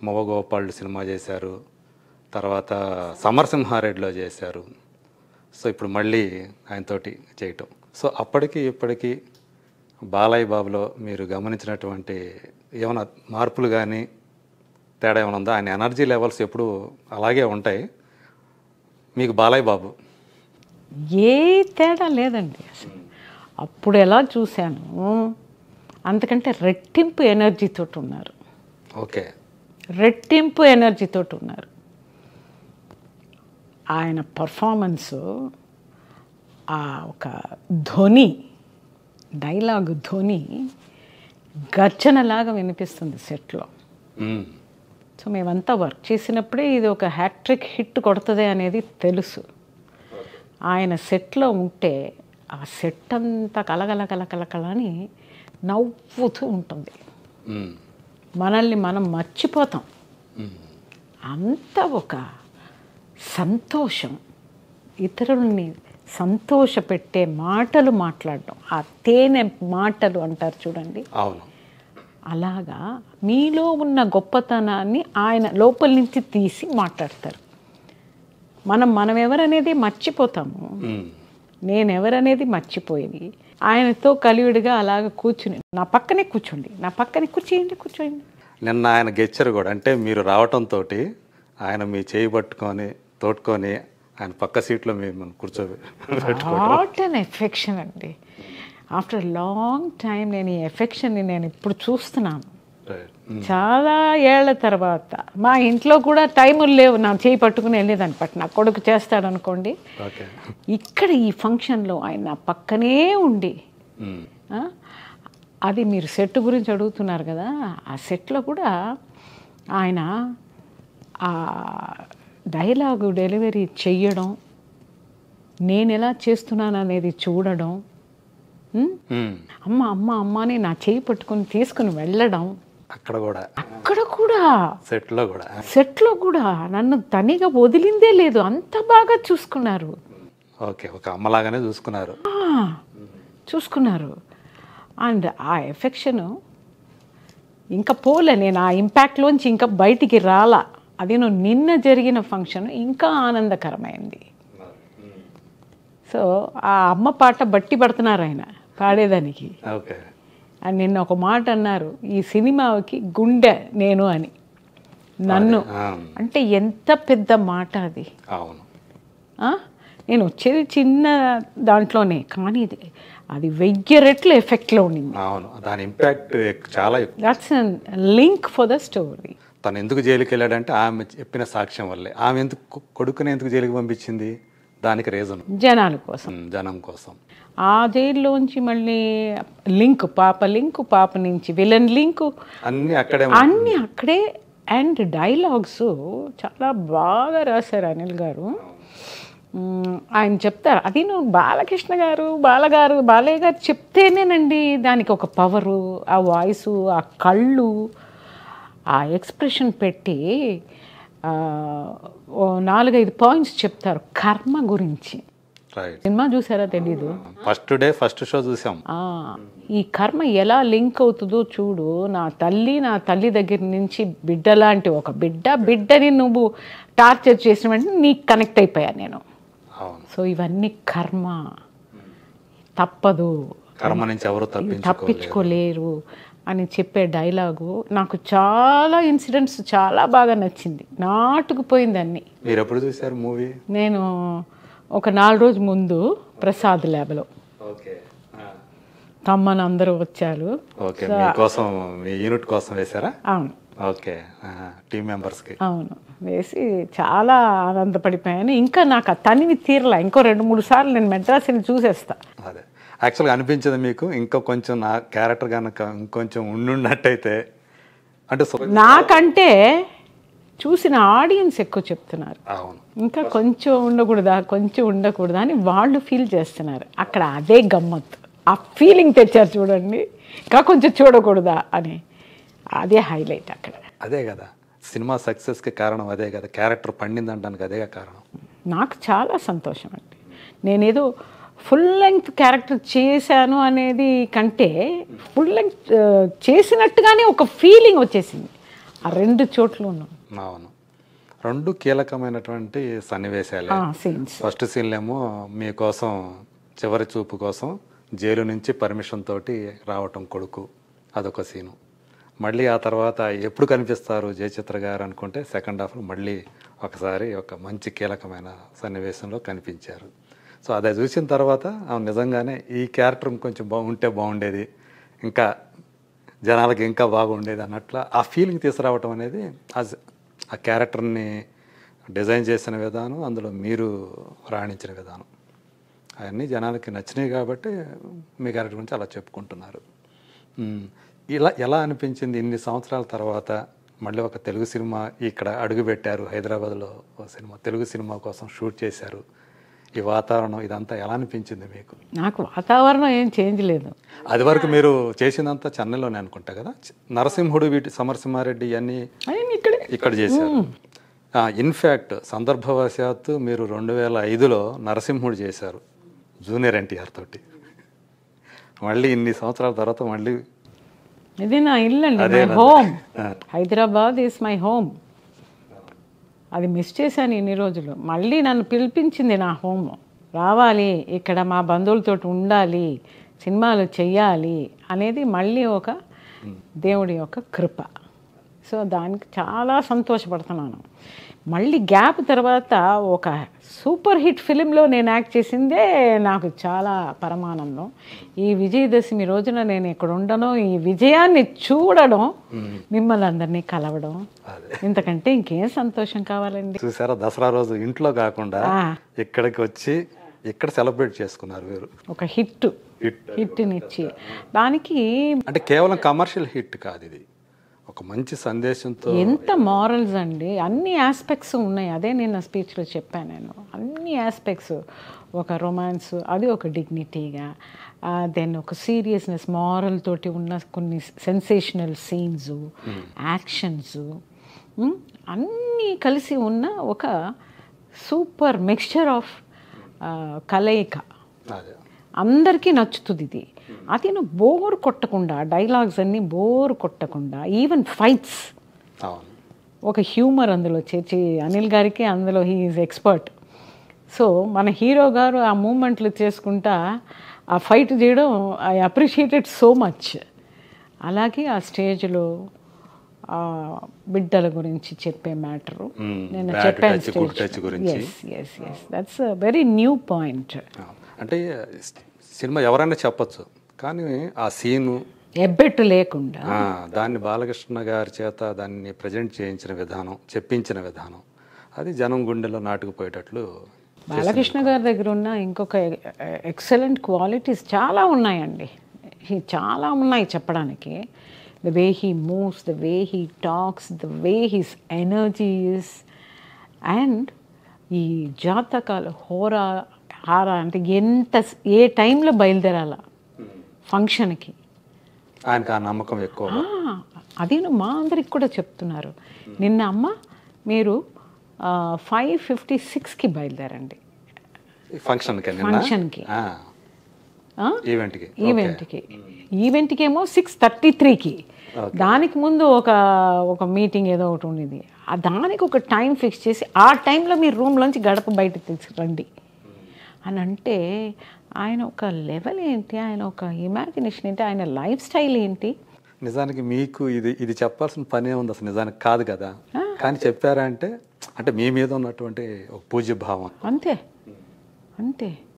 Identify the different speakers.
Speaker 1: మొవగోపాలుడు cinema చేశారు, తర్వాత సమరసింహారెడ్డిలో చేశారు. సో ఇప్పుడు మళ్ళీ ఆయనతోటి చేయటం. సో అప్పటికి ఇప్పటికీ బాలయ్య బాబులో మీరు గమనించినటువంటి ఏమైనా మార్పులు కానీ తేడా ఏమైనా ఉందా? ఆయన ఎనర్జీ లెవెల్స్ ఎప్పుడు అలాగే ఉంటాయి. మీకు బాలయ్య బాబు
Speaker 2: ఏ తేడా లేదండి అసలు. అప్పుడు ఎలా చూశాను అంతకంటే రెట్టింపు ఎనర్జీతో ఉన్నారు.
Speaker 1: ఓకే,
Speaker 2: రెట్టింపు ఎనర్జీతో ఉన్నారు. ఆయన పర్ఫార్మెన్సు, ఆ ఒక ధ్వని, డైలాగ్ ధ్వని గర్జనలాగా వినిపిస్తుంది సెట్లో. సో మేమంతా వర్క్ చేసినప్పుడే ఇది ఒక హ్యాట్రిక్ హిట్ కొడుతుంది అనేది తెలుసు. ఆయన సెట్లో ఉంటే ఆ సెట్ అంతా కలకలని నవ్వుతూ ఉంటుంది. మనల్ని మనం మర్చిపోతాం. అంత ఒక సంతోషం, ఇతరుల్ని సంతోషపెట్టే మాటలు మాట్లాడడం, ఆ తేనె మాటలు అంటారు చూడండి.
Speaker 1: అవును,
Speaker 2: అలాగా మీలో ఉన్న గొప్పతనాన్ని ఆయన లోపల నుంచి తీసి మాట్లాడతారు. మనం ఎవరనేది మర్చిపోతాము. నేనెవరనేది మర్చిపోయి ఆయనతో కలివిడిగా అలాగ కూర్చుని నా పక్కనే కూర్చోండి.
Speaker 1: నిన్న ఆయన గెచ్చరు కూడా, అంటే మీరు రావటంతో ఆయన మీ చేయి పట్టుకొని తోడుకొని ఆయన పక్క సీట్లో మేము
Speaker 2: కూర్చోబెట్టుకోవడం ఎఫెక్షన్ అండి. ఆఫ్టర్ లాంగ్ టైం నేను ఈ ఎఫెక్షన్ని నేను ఇప్పుడు చూస్తున్నాను. చాలా ఏళ్ల తర్వాత మా ఇంట్లో కూడా టైములు లేవు నా చేయి పట్టుకుని వెళ్ళేదాన్ని. నా కొడుకు చేస్తాడు అనుకోండి, ఇక్కడ ఈ ఫంక్షన్లో ఆయన నా పక్కనే ఉండి, అది మీరు సెట్ గురించి అడుగుతున్నారు కదా, ఆ సెట్లో కూడా ఆయన ఆ డైలాగు డెలివరీ చెయ్యడం, నేను ఎలా చేస్తున్నాను అనేది చూడడం, అమ్మ అమ్మ అమ్మ అని నా చేయి పట్టుకుని తీసుకుని వెళ్ళడం, అక్కడ కూడా సెట్లో కూడా నన్ను తనిగా వదిలిందే లేదు. అంత బాగా చూసుకున్నారు.
Speaker 1: ఓకే, ఒక అమ్మలాగానే చూసుకున్నారు. అండ్ ఆ ఎఫెక్షను ఇంకా పోలే, నేను ఆ ఇంపాక్ట్లోంచి ఇంకా బయటికి రాలా. అది నిన్న జరిగిన ఫంక్షన్ ఇంకా ఆనందకరమైంది. సో ఆ అమ్మ పాట బట్టి పడుతున్నారు ఆయన పాడేదానికి. అని నిన్న ఒక మాట అన్నారు, ఈ సినిమాకి గుండె నేను అని. నన్ను అంటే ఎంత పెద్ద మాట అది. నేను వచ్చేది చిన్న దాంట్లోనే, కానీ అది 1000 రెట్లు ఎఫెక్ట్లో ఉండింది. That's link for the story. తను ఎందుకు జైలుకి వెళ్ళాడంటే ఆమె చెప్పిన సాక్ష్యం వల్లే. ఆమె కొడుకుని ఎందుకు జైలుకి పంపించింది, దానికి రీజన్ జనం కోసం.
Speaker 2: ఆ జైల్లోంచి మళ్ళీ పాప నుంచి విలన్ లింకు అన్నీ అక్కడే. అండ్ డైలాగ్స్ చాలా బాగా రాశారు అనిల్ గారు. ఆయన చెప్తారు, అది బాలయ్య గారు చెప్తేనేనండి దానికి ఒక పవరు, ఆ వాయిసు, ఆ కళ్ళు, ఆ ఎక్స్ప్రెషన్ పెట్టి 4-5 పాయింట్స్ చెప్తారు కర్మ గురించి. సినిమా చూసారా తెలీదు,
Speaker 1: ఫస్ట్ షో చూసాం.
Speaker 2: ఈ కర్మ ఎలా లింక్ అవుతుందో చూడు. నా తల్లి దగ్గర నుంచి బిడ్డ లాంటి ఒక బిడ్డని నువ్వు టార్చర్ చేసిన వెంటనే నీకు కనెక్ట్ అయిపోయాను నేను. సో ఇవన్నీ కర్మ, తప్పదు,
Speaker 1: కర్మ నుంచి ఎవరు
Speaker 2: తప్పించుకోలేరు అని చెప్పే డైలాగు నాకు చాలా ఇన్సిడెంట్స్ చాలా బాగా నచ్చింది, నాటుకుపోయింది అన్ని.
Speaker 1: మీరు ఎప్పుడు చూసారు మూవీ?
Speaker 2: నేను ఒక 4 రోజు ముందు ప్రసాద్ ల్యాబ్లో తమ్మని అందరూ వచ్చారు.
Speaker 1: యూనిట్ కోసం వేసారా?
Speaker 2: అవును.
Speaker 1: ఓకే, టీమ్ మెంబర్స్కి.
Speaker 2: అవును, వేసి చాలా ఆనందపడిపోయాను. ఇంకా నాకు ఆ తనివి తీరలా. ఇంకో 2-3 సార్లు నేను మెడ్రాస్ని చూసేస్తా.
Speaker 1: అదే యాక్చువల్గా అనిపించదు మీకు ఇంకా కొంచెం నా క్యారెక్టర్ కనుక ఇంకొంచెం ఉండున్నట్టయితే? అంటే
Speaker 2: నాకంటే చూసిన ఆడియన్స్ ఎక్కువ చెప్తున్నారు ఇంకా కొంచెం ఉండకూడదా అని వాళ్ళు ఫీల్ చేస్తున్నారు. అక్కడ అదే గమ్మత్తు, ఆ ఫీలింగ్ తెచ్చారు చూడండి, ఇంకా కొంచెం చూడకూడదా అని. అదే హైలైట్ అక్కడ.
Speaker 1: అదే కదా సినిమా సక్సెస్కి కారణం, అదే కదా క్యారెక్టర్ పండిందంటానికి అదే కారణం.
Speaker 2: నాకు చాలా సంతోషం అండి. నేనేదో ఫుల్ లెంగ్త్ క్యారెక్టర్ చేశాను అనేది కంటే ఫుల్ లెంగ్త్ చేసినట్టుగానే ఒక ఫీలింగ్ వచ్చేసింది.
Speaker 1: ఆ 2 చోట్లను.
Speaker 3: అవును, 2 కీలకమైనటువంటి సన్నివేశాలే.
Speaker 1: సీన్స్.
Speaker 3: ఫస్ట్ సీన్లేమో మీకోసం చివరి చూపు కోసం జైలు నుంచి పర్మిషన్ తోటి రావటం కొడుకు, అదొక సీను. మళ్ళీ ఆ తర్వాత ఎప్పుడు కనిపిస్తారు జయచిత్ర గారు అనుకుంటే సెకండ్ హాఫ్లో మళ్ళీ ఒకసారి ఒక మంచి కీలకమైన సన్నివేశంలో కనిపించారు. సో అదే చూసిన తర్వాత నిజంగానే ఈ క్యారెక్టర్ కొంచెం ఉంటే బాగుండేది, ఇంకా జనాలకి ఇంకా బాగుండేది అన్నట్లు ఆ ఫీలింగ్ తీసుకురావటం అనేది ఆ క్యారెక్టర్ని డిజైన్ చేసిన విధానం, అందులో మీరు రాణించిన విధానం అవన్నీ జనాలకి నచ్చినాయి కాబట్టి మీ క్యారెక్టర్ గురించి అలా చెప్పుకుంటున్నారు. ఇలా ఎలా అనిపించింది ఇన్ని సంవత్సరాల తర్వాత మళ్ళీ ఒక తెలుగు సినిమా ఇక్కడ అడుగుపెట్టారు, హైదరాబాద్లో ఒక సినిమా తెలుగు సినిమా కోసం షూట్ చేశారు, ఈ వాతావరణం ఇదంతా ఎలా అనిపించింది మీకు?
Speaker 1: నాకు వాతావరణం ఏం చేంజ్ లేదు.
Speaker 3: అది వరకు మీరు చేసిందంతా చెన్నైలోనే అనుకుంటా కదా, నరసింహుడు సమరసింహారెడ్డి ఇవన్నీ ఇక్కడ చేశారు. ఇన్ఫ్యాక్ట్ సందర్భవశాత్తు మీరు 2005లో నరసింహుడు చేశారు జూనియర్ ఎన్టీఆర్ తోటి. మళ్ళీ ఇన్ని సంవత్సరాల తర్వాత మళ్ళీ
Speaker 1: ఇది నా ఇల్లు అండి, my home. Hyderabad is my home. అది మిస్ చేశాను ఇన్ని రోజులు. మళ్ళీ నన్ను పిలిపించింది నా హోమ్. రావాలి ఇక్కడ, మా బంధువులతో ఉండాలి, సినిమాలు చెయ్యాలి అనేది మళ్ళీ ఒక దేవుడి యొక్క కృప. సో దానికి చాలా సంతోషపడుతున్నాను. మళ్ళీ గ్యాప్ తర్వాత ఒక సూపర్ హిట్ ఫిలింలో నేను యాక్ట్ చేసిందే నాకు చాలా పరమానందం. ఈ విజయదశమి రోజున నేను ఇక్కడ ఉండడం, ఈ విజయాన్ని చూడడం, మిమ్మల్ని అందరినీ కలవడం, ఇంతకంటే ఇంకేం సంతోషం కావాలండి.
Speaker 3: చూసారా, దసరా రోజు ఇంట్లో కాకుండా ఇక్కడికి వచ్చి ఇక్కడ సెలబ్రేట్ చేసుకున్నారు మీరు. ఒక
Speaker 1: హిట్నిచ్చి దానికి
Speaker 3: అంటే కేవలం కమర్షియల్ హిట్ కాదు, ఇది ఒక మంచి సందేశంతో.
Speaker 1: ఎంత మారల్స్ అండి, అన్ని ఆస్పెక్ట్స్ ఉన్నాయి. అదే నేను నా స్పీచ్లో చెప్పాను. నేను అన్ని ఆస్పెక్ట్స్, ఒక రొమాన్స్, అది ఒక డిగ్నిటీగా, దెన్ ఒక సీరియస్నెస్, మారల్ తోటి ఉన్న కొన్ని సెన్సేషనల్ సీన్స్, యాక్షన్స్, అన్నీ కలిసి ఉన్న ఒక సూపర్ మిక్స్చర్ ఆఫ్ కలయిక. అందరికీ నచ్చుతుంది ఇది. అది నువ్వు బోర్ కొట్టకుండా, డైలాగ్స్ అన్నీ బోర్ కొట్టకుండా, ఈవెన్ ఫైట్స్, ఒక హ్యూమర్ అందులో చేర్చి, అనిల్ గారికి అందులో హీ ఈజ్ ఎక్స్పర్ట్. సో మన హీరో గారు ఆ మూమెంట్లు చేసుకుంటా ఆ ఫైట్ చేయడం ఐ అప్రిషియేటెడ్ సో మచ్. అలాగే ఆ స్టేజ్లో బిడ్డల గురించి చెప్పే మ్యాటరు నేను చెప్పాను stage. Yes that's a very new point.
Speaker 3: అంటే సినిమా ఎవరైనా చెప్పచ్చు, కానీ ఆ సీను
Speaker 1: ఎబ్బెట్టు లేకుండా
Speaker 3: దాన్ని బాలకృష్ణ గారి చేత దాన్ని ప్రజెంట్ చేయించిన విధానం, చెప్పించిన విధానం, అది జనం గుండెలో నాటుకుపోయేటట్లు.
Speaker 1: బాలకృష్ణ గారి దగ్గర ఉన్న ఇంకొక ఎక్సలెంట్ క్వాలిటీస్ చాలా ఉన్నాయండి, చాలా ఉన్నాయి చెప్పడానికి. The way he moves, the way he talks, the way his energy is. And ఈ జాతకాలు హారా అంటే ఏ టైంలో బయలుదేరాల ఫంక్షన్కి,
Speaker 3: ఆయనకు ఆ నమ్మకం ఎక్కువ.
Speaker 1: అది మా అందరికి కూడా చెప్తున్నారు. నిన్న అమ్మ మీరు 5:56కి బయలుదేరండి ఫంక్షన్కి, ఈవెంట్కి ఏమో 6:33కి. దానికి ముందు ఒక మీటింగ్ ఏదో ఒకటి ఉండేది, దానికి ఒక టైం ఫిక్స్ చేసి ఆ టైంలో మీరు రూమ్లోంచి గడప బయట తీసుకురండి అని అంటే, ఆయన ఒక లెవెల్ ఏంటి, ఆయన ఒక ఇమాజినేషన్ ఏంటి, ఆయన లైఫ్ స్టైల్ ఏంటి.
Speaker 3: నిజానికి మీకు ఇది చెప్పాల్సిన పనే ఉంది అసలు, నిజానికి కాదు కదా, కానీ చెప్పారా అంటే మీ మీద ఉన్నటువంటి ఒక పూజ్య భావం.
Speaker 1: అంతే